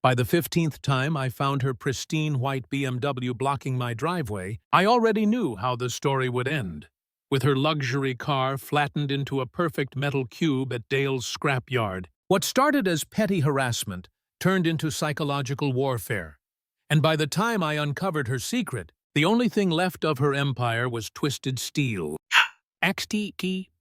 By the 15th time I found her pristine white BMW blocking my driveway, I already knew how the story would end. With her luxury car flattened into a perfect metal cube at Dale's scrapyard, what started as petty harassment turned into psychological warfare. And by the time I uncovered her secret, the only thing left of her empire was twisted steel. Act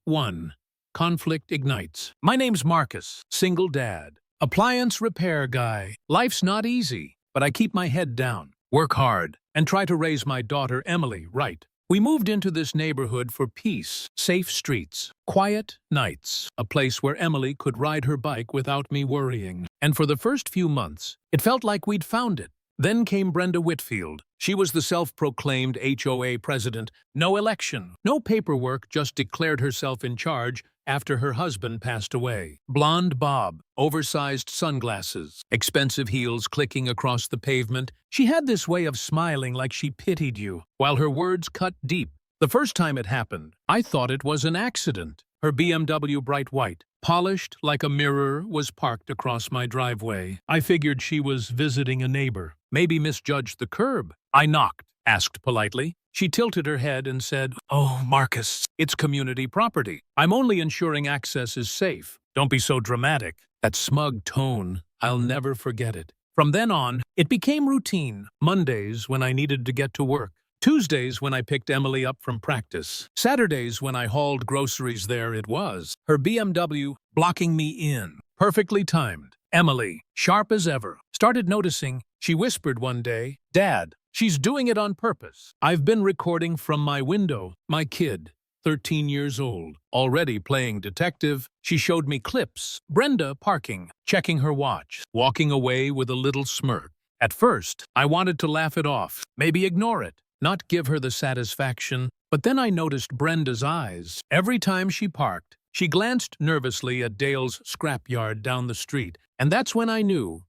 1. Conflict ignites. My name's Marcus, single dad, appliance repair guy. Life's not easy, but I keep my head down, work hard, and try to raise my daughter Emily right. We moved into this neighborhood for peace, safe streets, quiet nights, a place where Emily could ride her bike without me worrying. And for the first few months, it felt like we'd found it. Then came Brenda Whitfield. She was the self-proclaimed HOA president. No election, no paperwork, just declared herself in charge after her husband passed away. Blonde bob, oversized sunglasses, expensive heels clicking across the pavement. She had this way of smiling like she pitied you, while her words cut deep. The first time it happened, I thought it was an accident. Her BMW bright white, polished like a mirror, was parked across my driveway. I figured she was visiting a neighbor, maybe misjudged the curb. I knocked, asked politely. She tilted her head and said, "Oh, Marcus, it's community property. I'm only ensuring access is safe. Don't be so dramatic." That smug tone, I'll never forget it. From then on, it became routine. Mondays when I needed to get to work. Tuesdays when I picked Emily up from practice. Saturdays when I hauled groceries there it was. Her BMW blocking me in. Perfectly timed. Emily, sharp as ever, started noticing. She whispered one day, "Dad, she's doing it on purpose." I've been recording from my window. My kid, 13 years old, already playing detective. She showed me clips. Brenda parking, checking her watch, walking away with a little smirk. At first, I wanted to laugh it off, maybe ignore it, not give her the satisfaction. But then I noticed Brenda's eyes. Every time she parked, she glanced nervously at Dale's scrapyard down the street. And that's when I knew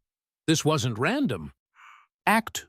this wasn't random. Act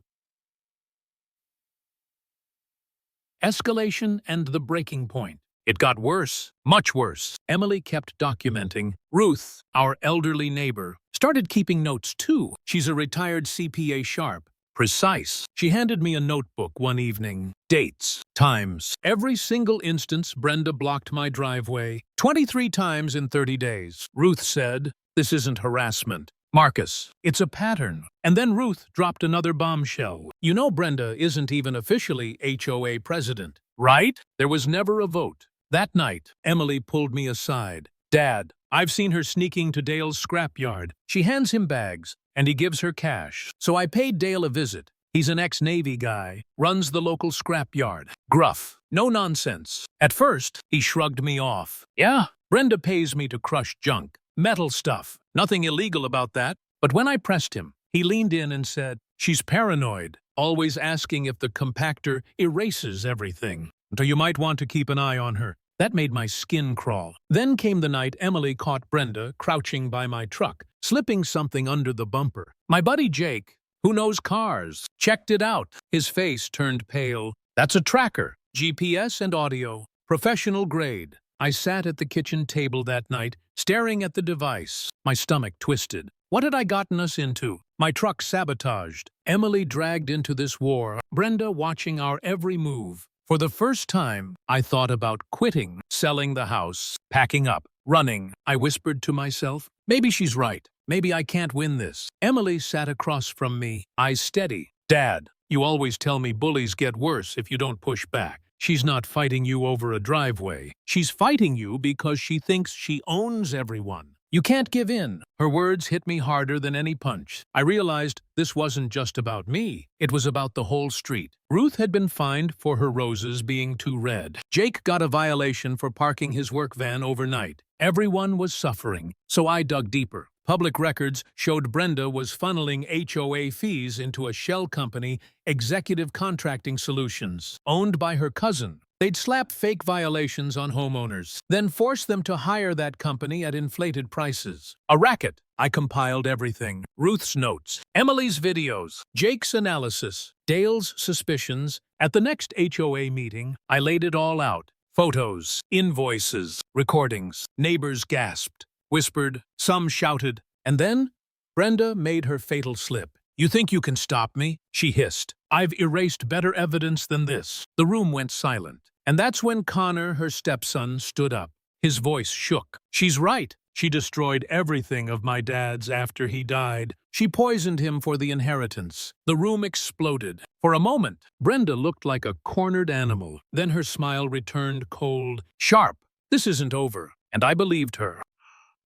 escalation and the breaking point. It got worse, much worse. Emily kept documenting. Ruth, our elderly neighbor, started keeping notes too. She's a retired CPA sharp. Precise. She handed me a notebook one evening. Dates, times. Every single instance Brenda blocked my driveway. 23 times in 30 days. Ruth said, "This isn't harassment, Marcus, it's a pattern." And then Ruth dropped another bombshell. "You know Brenda isn't even officially HOA president, right?" There was never a vote. That night, Emily pulled me aside. "Dad, I've seen her sneaking to Dale's scrapyard. She hands him bags, and he gives her cash. So I paid Dale a visit. He's an ex-Navy guy, runs the local scrapyard. Gruff, no nonsense. At first, he shrugged me off. Yeah, Brenda pays me to crush junk, metal stuff. Nothing illegal about that. But when I pressed him, he leaned in and said, "She's paranoid, always asking if the compactor erases everything. So you might want to keep an eye on her." That made my skin crawl. Then came the night Emily caught Brenda crouching by my truck, slipping something under the bumper. My buddy Jake, who knows cars, checked it out. His face turned pale. "That's a tracker, GPS and audio, professional grade." I sat at the kitchen table that night, staring at the device. My stomach twisted. What had I gotten us into? My truck sabotaged. Emily dragged into this war. Brenda watching our every move. For the first time, I thought about quitting, selling the house, packing up, running. I whispered to myself, maybe she's right. Maybe I can't win this. Emily sat across from me, eyes steady. "Dad, you always tell me bullies get worse if you don't push back. She's not fighting you over a driveway. She's fighting you because she thinks she owns everyone. You can't give in." Her words hit me harder than any punch. I realized this wasn't just about me. It was about the whole street. Ruth had been fined for her roses being too red. Jake got a violation for parking his work van overnight. Everyone was suffering, so I dug deeper. Public records showed Brenda was funneling HOA fees into a shell company, Executive Contracting Solutions, owned by her cousin. They'd slap fake violations on homeowners, then force them to hire that company at inflated prices. A racket. I compiled everything. Ruth's notes, Emily's videos, Jake's analysis, Dale's suspicions. At the next HOA meeting, I laid it all out. Photos, invoices, recordings. Neighbors gasped, whispered, some shouted, and then Brenda made her fatal slip. "You think you can stop me?" she hissed. "I've erased better evidence than this." The room went silent. And that's when Connor, her stepson, stood up. His voice shook. "She's right. She destroyed everything of my dad's after he died. She poisoned him for the inheritance." The room exploded. For a moment, Brenda looked like a cornered animal. Then her smile returned cold, sharp. "This isn't over." And I believed her.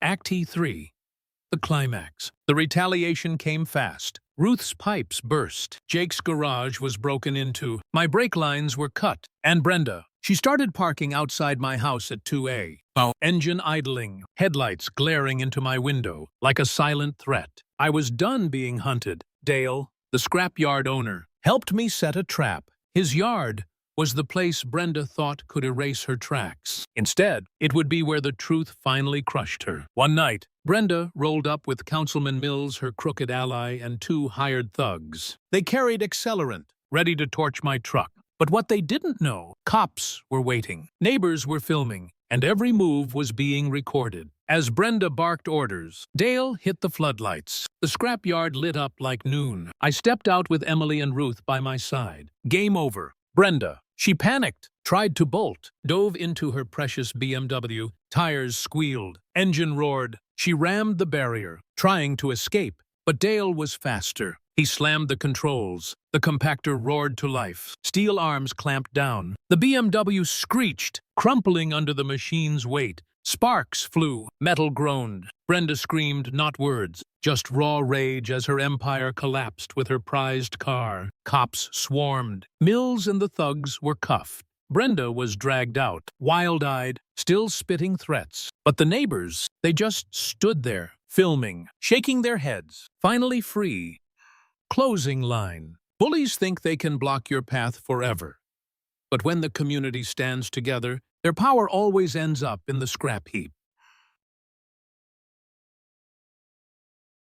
Act 3. The climax. The retaliation came fast. Ruth's pipes burst. Jake's garage was broken into. My brake lines were cut. And Brenda, she started parking outside my house at 2A. Engine idling, headlights glaring into my window like a silent threat. I was done being hunted. Dale, the scrapyard owner, helped me set a trap. His yard was the place Brenda thought could erase her tracks. Instead, it would be where the truth finally crushed her. One night, Brenda rolled up with Councilman Mills, her crooked ally, and 2 hired thugs. They carried accelerant, ready to torch my truck. But what they didn't know, cops were waiting. Neighbors were filming, and every move was being recorded. As Brenda barked orders, Dale hit the floodlights. The scrapyard lit up like noon. I stepped out with Emily and Ruth by my side. Game over. Brenda, she panicked, tried to bolt, dove into her precious BMW. Tires squealed, engine roared. She rammed the barrier, trying to escape. But Dale was faster. He slammed the controls. The compactor roared to life. Steel arms clamped down. The BMW screeched, crumpling under the machine's weight. Sparks flew. Metal groaned. Brenda screamed not words, just raw rage as her empire collapsed with her prized car. Cops swarmed. Mills and the thugs were cuffed. Brenda was dragged out, wild-eyed, still spitting threats. But the neighbors, they just stood there, filming, shaking their heads. Finally free. Closing line. Bullies think they can block your path forever. But when the community stands together, their power always ends up in the scrap heap.